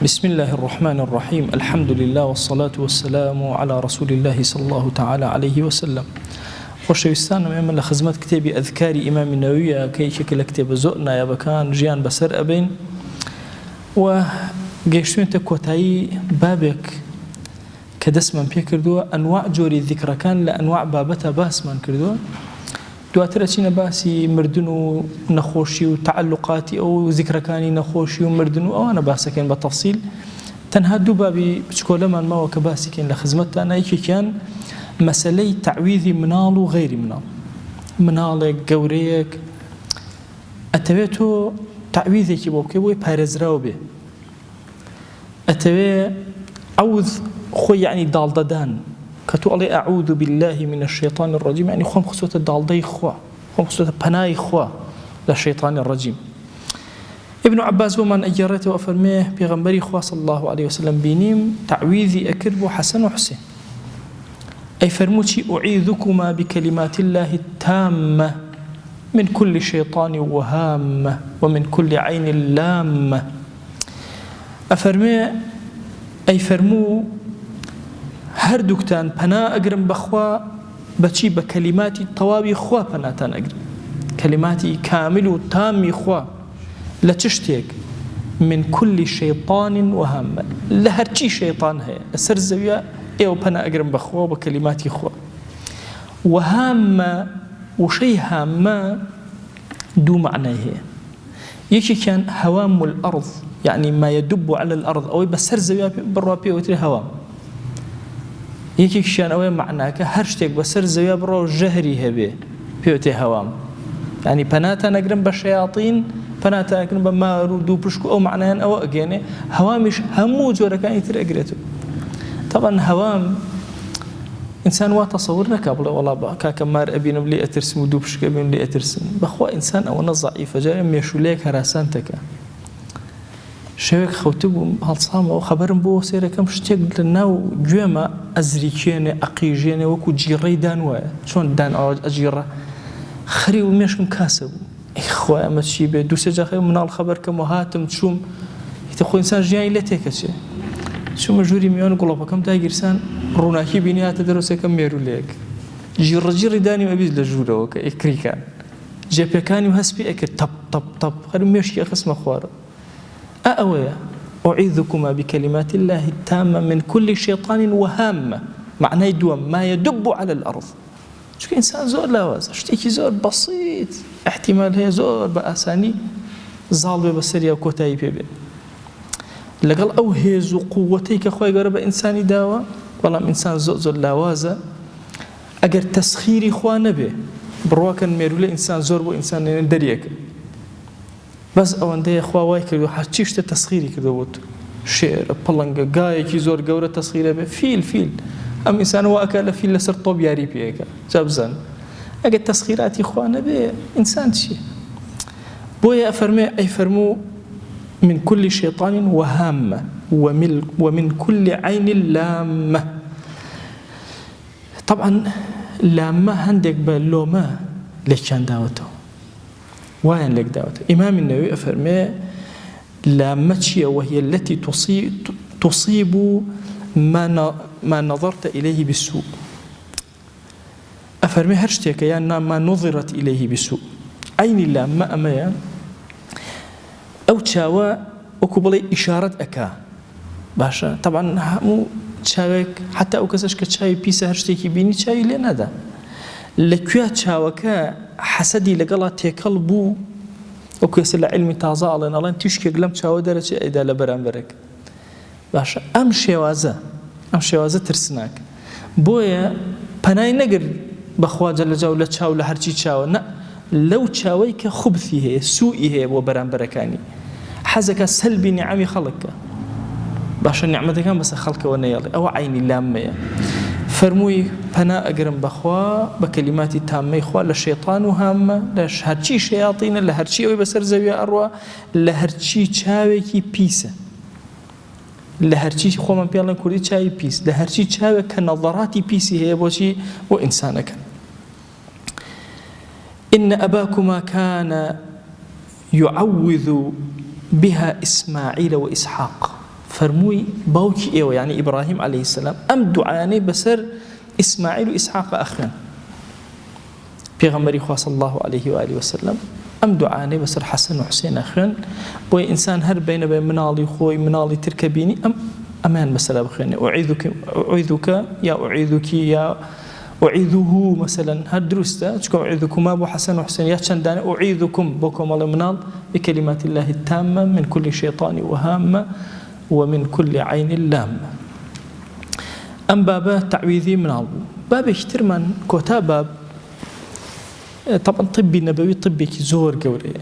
بسم الله الرحمن الرحيم الحمد لله والصلاة والسلام على رسول الله صلى الله تعالى عليه وسلم خۆشەویستانم ئێمە لە خزمەت کتێبی ئەذکاری ئیمامی نەوویە کە یەکێکە لە کتێبە زۆر نایابەکان ژیان بەسەر ئەبین و گەیشتوێنتە کۆتایی بابێک کە دەستمان پێ کردووە ئەنواع جۆری ذیکرەکان لە ئەنواع بابەتە باسمان کردووە دواتر ئەچینە باسی مردن و نەخۆشی و تعلقاتی ئەو ذیکرەکانی نەخۆشی و مردن و ئەوانە باسەکەین بە تەفسیل تەنها دوو بابی بچکۆلەمان ماوە کە باسیکەین لە خزمەتتانە یەکێکیان مەسەلەی تەعویذی مناڵ و غەیری مناڵ مناڵێک گەورەیەک ئەتەوێت تۆ تەعویذێکی بۆ بکەی بۆی پارێزراو بێ ئەتەوێ عەوذ خۆی یعنی داڵدەدان کە تۆ ئەڵێ ئەعوذ بالله من الشیطان الرجیم یعنی خۆم خستووەتە داڵدەی خوا خۆم خستووەتە پەنای خوا لە شەیطانی ڕەجیم ابن عباس بۆمان ئەگێڕێتەوە ئەفەرمێ پێغەمبەری خوا صلی الله عليه وسلم بینیم تەعویذی ئەکرد بۆ حەسەن و حوسێن أي فرموتي أعيذكما بكلمات الله التامة من كل شيطان وهامة ومن كل عين لامة أفرمي أي فرمو هردوكتان پنا أقرم بخوا بچي بكلماتي طوابي خوا پناتان أقرم كلماتي كامل وتامي خوا لتشتيك من كل شيطان وهامة لهرچي شيطان هي السر زوية ئێوە پەنا ئەگرم بەخوا بە کەلیماتی خوا وهامە وشەی هامە دوو معنای هەیە یەکێکیان هەوام الأرض يعني ما يدب على الأرض ئەوەی بەسەر زەویا بڕوا پێوتری هەوام یەکێکیان ئەوەی معناکە هەر شتێک بەسەر زەویا بڕوا ژەهری هەبێ پێوتێ هەوام يعني پەناتان ئەگرم بە شەیاطین پەناتان ئەگرم بە مار و دوو پشک و ئەو معنایان ئەوە ئەگەێنێ هەوامیش هەموو جۆرەکانی تر ئەگرێتەوە طبعا هوام إنسان واتصور نكا بلا والله كاكا مار أبينم لي أترسم ودوب شكابين لي أترسم بخوا إنسان أو نضعيف جاي ميشو ليك هراسان تكا شويك خوتبهم هالصام أو خبرم بو سيرا كم شتيك لناو جوما أزريكيني أقيجيني وكو جيري دانوا شون دان أجيرة خري وميشم كاسب إخوة أما تشي بي دو سجا خير من الخبر كمهاتم تشوم يتخو إنسان جاي لتيكا شي شو مجوري ميون قلوبا كم تاجرسان روناكي بينيات دروسة كم ميرو ليك جير داني ما بيز لجورا وك إكريكان جابي كاني وهسبي أكر طب خلوا ميشي أخس مخوار أأويا أعيذكما بكلمات الله التامة من كل شيطان وهامة معناه دوام ما يدب على الأرض شو إنسان زور لاواز شتيكي زور بسيط احتمال هي زور بأساني ظالبة بسرية وكوتاي بيبي لەگەڵ ئەو هێز و قووەتەی کە خۆی گەورە بە ئینسانی داوە بەڵام ئینسان زۆر لاوازە ئەگەر تەسخیری خوا نەبێ بڕواکەن مێرولە ئینسان زۆر بۆ ئینسان دەریەکە بەس ئەوەندەیە خوا وای کردو هەرچی شتە تەسخیری کردو بوت شێرە پەڵەنگە گایەکی زۆر گەورە تەسخیرە بێ فیل ئەم ئینسان واکە لە فیل لەسەر تۆپ یاری پێەکە جا بزان ئەگەر تەسخیراتی خوا نەبێ ئینسان چییە بۆیە ئەفەرمێ ئەی فەرموو من كل شيطان وهامة ومن كل عين لامة طبعا لامة هندك بلوما ليش كان دعوته وين لك دعوته إمام النووي أفرمي لامتشيا وهي التي تصيب ما نظرت إليه بالسوء أفرمي هرشتك يعني ما نظرت إليه بالسوء عين اللامة أميان ئەو چاوە وەکو بڵێ ئیشارەت ئەکا باشە طبعا هەموو چاوێک حتا ئەو کەسەش کە چاوی پیسە هەر شتێکی بینی چاوی لێ نەدا لەکوێ چاوەکە حەسەدی لەگەڵا تێکەڵ بوو ئەو کەسە لە عیلمی تازە ئەڵێن تیشکێک لەم چاوە دەرەچێ ئەیدا لە بەرامبەرێک باشە ئەم شێوازە ترسناک بۆیە پەنای نەگر بەخوا جەلەجەلاوە لە چاو لە هەرچی چاوە نە لەو چاوەی کە خوبثی هەیە سوئی هەیە بۆ بەرامبەرەکانی حەزەکە سەلبی نیعەمی خەڵکە باشە نیعمەتەکان بەسەر خەڵکەوە نەیەڵێ ئەوە عینی لامەیە فەرمووی پەنا ئەگرم بەخوا بە کەلیماتی تامەی خوا لە شەیطان و هامە لە هەرچی شەیاطینە لە هەرچی ئەوەی بەسەر زەویە ئەڕوا لە هەرچی چاوێکی پیسە لە هەرچی خۆمان پێڵێن کوردی چاوی پیس لە هەرچی چاوێک کە نەظەراتی پیسی هەیە بۆچی بۆ ئینسانەکە إن أباكما كان يعوذ بها إسماعيل وإسحاق فەرمووی باوکی ئێوە یعنی ئیبراهیم عەلەیهی السەلام ئەم دوعایانەی بەسەر ئیسماعیل و ئیسحاق ئەخوێن پێغەمبەری خوا صلی الله علیه و آله وسلم ئەم دوعانەی بەسەر حەسەن و حوسێن ئەخوێن بۆی ئینسان هەر بینەبێ مناڵی خۆی مناڵی ترکە بینی ئەمان بەسەرا بخوێنێ ئوعیدوکە یا ئوعیدوکی یا أعيذه مثلا هاد دروسته تشكو أعيذكما أبو حسن وحسين يا شندان أعيذكم بكم الله منال بكلمات الله التامة من كل شيطان وهامة ومن كل عين لامة أم بابا تعويذي منال باب يشتر من كوتا باب طبعا طبي نبوي طبي زور قوري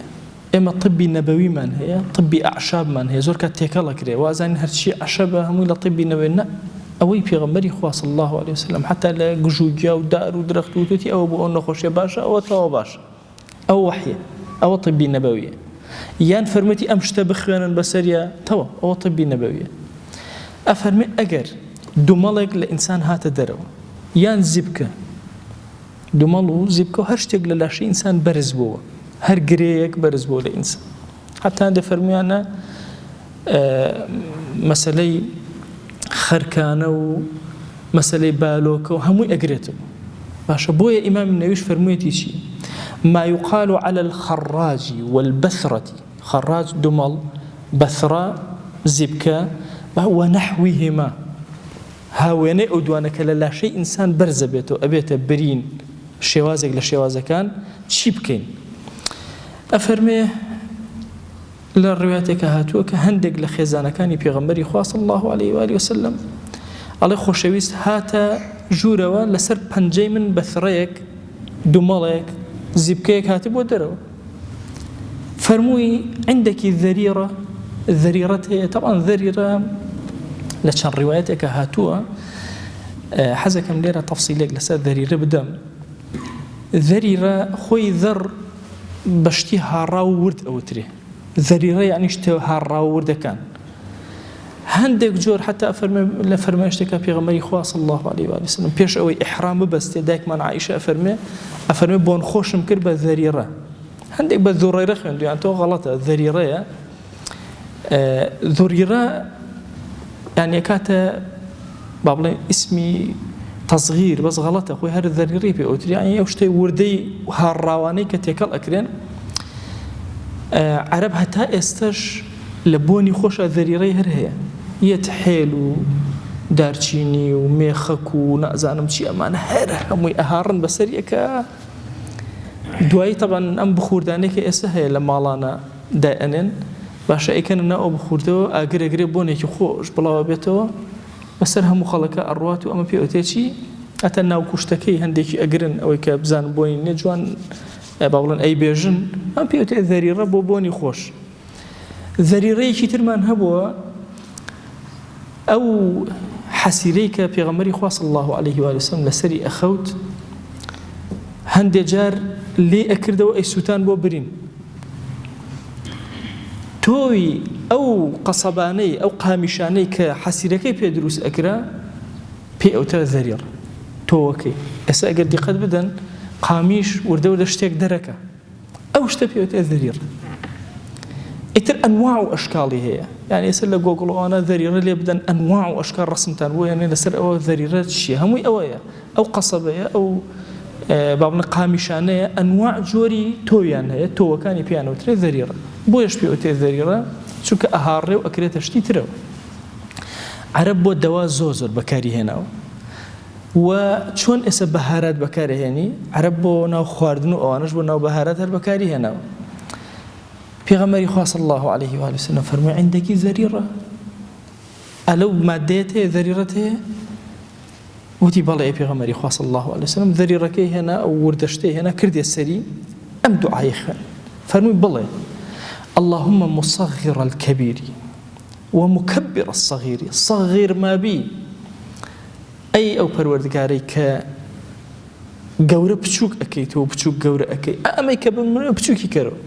إما طبي نبوي من هي طبي أعشاب من هي زور كتيكالا كري وازان هرشي أعشابها هم إلى طبي نبوي ئەوەی پێغەمبەری خوا صلی الله علیه وسلم حتا لە گژوگیا و دار و درەخت و توتی ئەوە بۆ ئەو نەخۆشیە باشە ئەوە تەواو باشە ئەو وحیە ئەوە طبی نەبەویە یان فەرمێتی ئەم شتە بخوێنن بەسەریە تەواو ئەوە طبی نەبەویە ئەفەرمێ ئەگەر دوومەڵێک لە ئینسان هاتە دەرەوە یان زیبکە دوومەڵ و زیبکە و هەر شتێک لە لاشەی ئینسان بەرز بووە هەر گرەیەک بەرز بووە لە ئینسان حتا هەندێک فەرمویانە مەسەلەی خەرکانە و مەسەلەی بالۆکە و هەمووی ئەگرێتەوە باشە بۆیە ئیمام نەوویش فەرموویەتی چی ما يقال على الخراج والبثرة خراج دومەڵ بەثرە زیبکە ونحوهما هاوێنەی ئەو دوانەکە لە لاشەی ئینسان بەرزە بێتەوە ئەبێتە برین شێوازێک لە شێوازەکان چی بکەین ئەفەرمێ لە ڕوایەتێکە هاتووە کە هەندێک لە خێزانەکانی پێغەمبەری خوا صلی الله علیه و آله وسلم ئەڵێ خۆشەویست هاتە ژوورەوە لەسەر پەنجەی من بەثرەیەک دوومەڵێک زیبکەیەک هاتی بۆ دەرەوە فەرمووی عندێکی ذەریرەت هەیە طبعا ذەریرە لە چەند ڕوایەتێکە هاتووە حەزەکەم لێرە تەفسیلێک لەسەر ذەریرە بدەم ذەریرە خۆی ذەڕ بەشتی هاڕا و ورد ئەوترێ ذەریرە یعنی شتە هاڕا و وردەکان هەندێک جۆر حتا لە فەرمایشتێکە پێغەمبەری خوا صلی الله علیه و آله وسلم پێش ئەوەی ئیحرام ببەستێ دایکمان عایشە ئەفەرمێ بۆن خۆشم کرد بە ذەریرە هەندێک بە ذوڕەیرە خوێندویان تۆ غەڵەتە ذەریرەیە ذوریرە یعنی کاتە با بڵێن ئیسمی تەصغیر بەس غەڵەتە خۆی هەر ذەریرەی پێ ئەوتری یعنی ئەو شتەی وردەی هاڕاوانەی کە تێکەڵ ئەکرێن عرب هەتا ئێستش لە بۆنی خۆشە ذەریرەی هەر هەیە یەتحێل و دارچینی و مێخەک و نازانم چی ئەمانە هەر هەمووی ئەهاڕن بەسەریەکە دوایی تەبەن ئەم بخوردانێکی ئێستا هەیە لە ماڵانە دائەنێن باشە ئەیکەنە ناو ئەو بخوردەوە ئاگرەگرێ بۆنێکی خۆش بڵاوە بێتەوە بەسەر هەموو خەڵەکە ئەڕوات و ئەمە پێوتێکی ئەتە ناو کوشتەکەی هەندێکی ئەگرن ئەوەی کە بزان بۆنی نێ جوان با بڵێن ئەی بێژن ئەم پێوتێ ذەریرە بۆ بۆنی خۆش ذەریرەیەکی ترمان هەبووە ئەو حەسیرەی کە پێغەمبەری خوا صلی الله علیه و آله وسلم لەسەری ئەخەوت هەندێک جار لێ ئەکردەوە ئەی سووتان بۆ برین تۆی ئەو قەسەبانەی ئەو قامیشانەی کە حەسیرەکەی پێ دروست ئەکرا پێ ئەوتە ذەریر تۆوەکەی ئێستا ئەگەر دیقەت بدەن قامیش وردە وردە شتێک دەرەکە ئەو شتە پێوتە ذەریر ئیتر ئەنواع و ئەشکاڵی هەیە یعنی ئێستا لە گۆگڵەوانە ذەریرە لێ بدەن ئەنواع و ئەشکال ڕەسمتان بۆ یعنی لەسەر ئەوە ذەریرە چییە هەمووی ئەوەیە ئەو قەسەبەیە ئەو با بڵێن قامیشانەیە ئەنواع جۆری تۆیان هەیە تۆوەکانی پێیانەوترێ ذەریرە بۆیش پێوتێ ذەریرە چونکە ئەهاڕێ و ئەکرێتە شتی ترەوە عەرەب بۆ دەوا زۆر بەکاری هێناوە و چۆن ئێستا بەهارات بەکارهێنی عەرەب بۆ ناو خواردن و ئەوانش بۆ ناو بەهارات هەر بەکاری هێناوە پێغەمبەری خوا صلی الله علیه و آله وسلم فەرمووی عندەکی ذەریرە ئەلەو مادەیەت هەیە ذەریرەت هەیە وتی بەڵێ پێغەمبەری خوا صلی الله علیه وسلم ذەریرەکەی هێنا ئەو وردەشتەی هێنا کردێ سەری ئەم دوعای خوێن فەرمووی بڵێ اللهم مصغر الكبير ومكبر الصغير صغير ما بي ئەی ئەو پەروەردگارەی کە گەورە بچووک ئەەکەیتەوە بچووک گەورە ئەەکەی ئەمەی کە بمرە بچووکی کەرەوە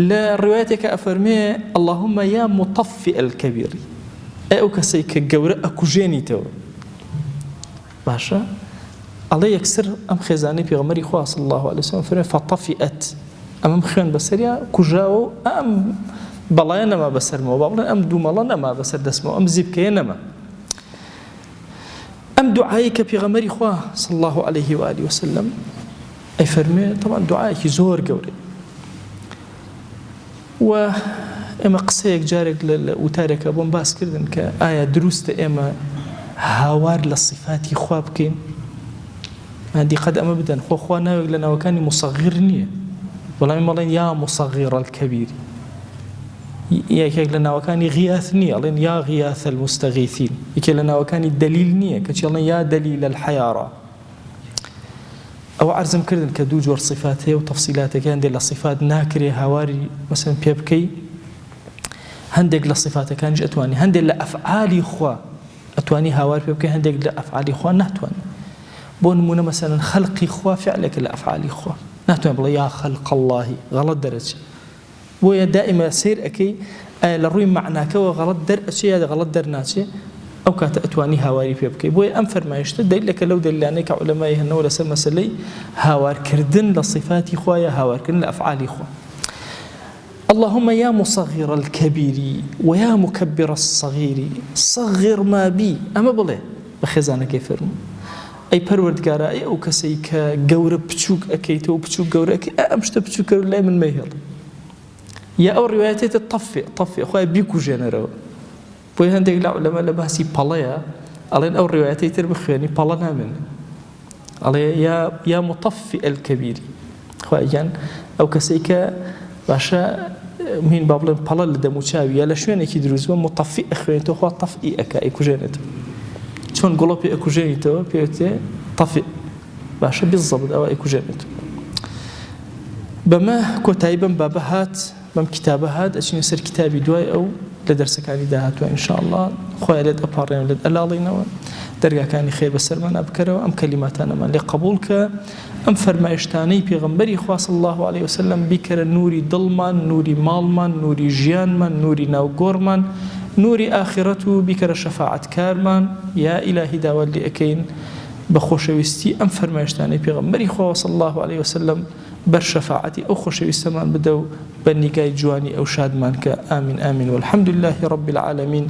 لە ڕوایەتێکە ئەفەرمێ اللهم یا مطفئ الكبير ئەو کەسەی کە گەورە ئەکوژێنیتەوە باشە ئەڵێ یەکسەر ئەم خێزانەی پێغەمبەری خوا صلی الله علیه وسلم فەرمێ فطفئت ئەمەم خوێن بەسەریا کوژاوە و ئەم بەڵایە نەما بەسەرمەوە با بڵێن ئەم دوومەڵە نەما بەسەر دەستمەوە ئەم زیبکەیە نەما ئەم دوعایی کە پێغەمبەری خوا صلی الله عليه و آله وسلم ئەی فەرمێ طبعا دوعایەکی زۆر گەورەی و ئێمە قسەیەک جارێک لە وتارێکە بۆم باس کردن کە ئایا دروستە ئێمە هاوار لە صفاتی خوا بکەین دیقەت ئەمە بدەن خوا ناوێک لە ناوەکانی مصغر نییە وەڵامی مەڵێن یا مصغر الكبير یەکێک لە ناوەکانی غیاث نییە ئەڵێن یا غیاث المستغیثین یەکێک لە ناوەکانی دلیل نییە کەچی ئەڵێن یا دلیل الحیارە ئەوە عەرزم کردن کە دوو جۆر صفات هەیە و تەفسیلاتەکە هەندێک لە صفات ناکرێ هاواری مەسەڵەن پێ بکەی هەندێک لە صفاتەکانیش ئەتوانی هەندێک لە ئەفعالی خوا ئەتوانی هاوار پێ بکەی هەندێک لە ئەفعالی خوا ناتوانی بۆ نمونە مەسەڵەن خەڵقی خوا فعلێکە لە ئەفعالی خوا ناتوانێت بڵێ یا خەلق اللهی غەڵەت دەرەچێت بۆیە دائما سیر ئەەکەی لە ڕووی معناکەوە غەڵەت دەرئەچێ یا غەڵەت دەرناچێ ئەو کاتە ئەتوانی هاواری پێ بکەی بۆیە ئەم فەرمایشتە دلیلەکە لەو دلیلانەی کە عولەمای هەنەوە لەسەر مەسەلەی هاوارکردن لە صفاتی خوا یا هاوارکردن لە ئەفعالی خوا اللهم يا مصغر الكبير ويا مكبر الصغير صغر ما بي أما بڵێ بە خێزانەکەی فەرموو ئەی پەروەردگارە ئەی ئەو کەسەی کە گەورە بچووک ئەەکەیتەوە بچووک گەورە ئەەکەی ئەم شتە بچووکە لای من مەیهێڵ یا ئەو ڕیوایەتێتە تەفێ خۆی بیکوژێنەرەوە بۆی هەندێک لە عولەما لە باسی پەڵەیە ئەڵێن ئەو ڕیوایەتەی تر بخوێنی پەڵە نامێنێ ئەڵێ یا مطفئ الكبير خوایان ئەو کەسەی کە باشە مین با بڵێن پەڵە لە دەموچاوی یا لە شوێنێکی دروست بە مطفئ ئەخوێنێتەوە خوا تەفئی ئەکا ئەیکوژێنێتەوە چۆن گوڵۆپی ئەکوژێنیتەوە پێوتێ تەفئ باشە بالضبط ئەوە ئەیکوژێنێتەوە بەمە کۆتایی بەم بابە هات بەم کتابە هات ئەچینە سەر کتابی دوای ئەو لە دەرسەکانی داهاتوە ئینشاءالله خۆی لێت ئەپاڕێن لێت ئەلاڵینەوە دەرگاکانی خێر بەسەرمان ئەبکەرەوە ئەم کەلیماتانەمان لێ قبول کە ئەم فەرمایشتانەی پێغەمبەری خوا صلی الله عليه وسلم بیکەرە نوری دڵمان نوری ماڵمان نوری ژیانمان نوری ناوگۆڕمان نوری ئاخرەت و بیکەرە شەفاعەتکارمان یا ئیلاهی داوات لێ ئەکەین بە خۆشەویستی ئەم فەرمایشتانەی پێغەمبەری خوا صلی الله عليه وسلم بەر شەفاعەتی ئەو خۆشەویستەمان بدە و بە نیگای جوانی ئەو شادمان کە ئامین ئامین والحەمدولله رب العالمین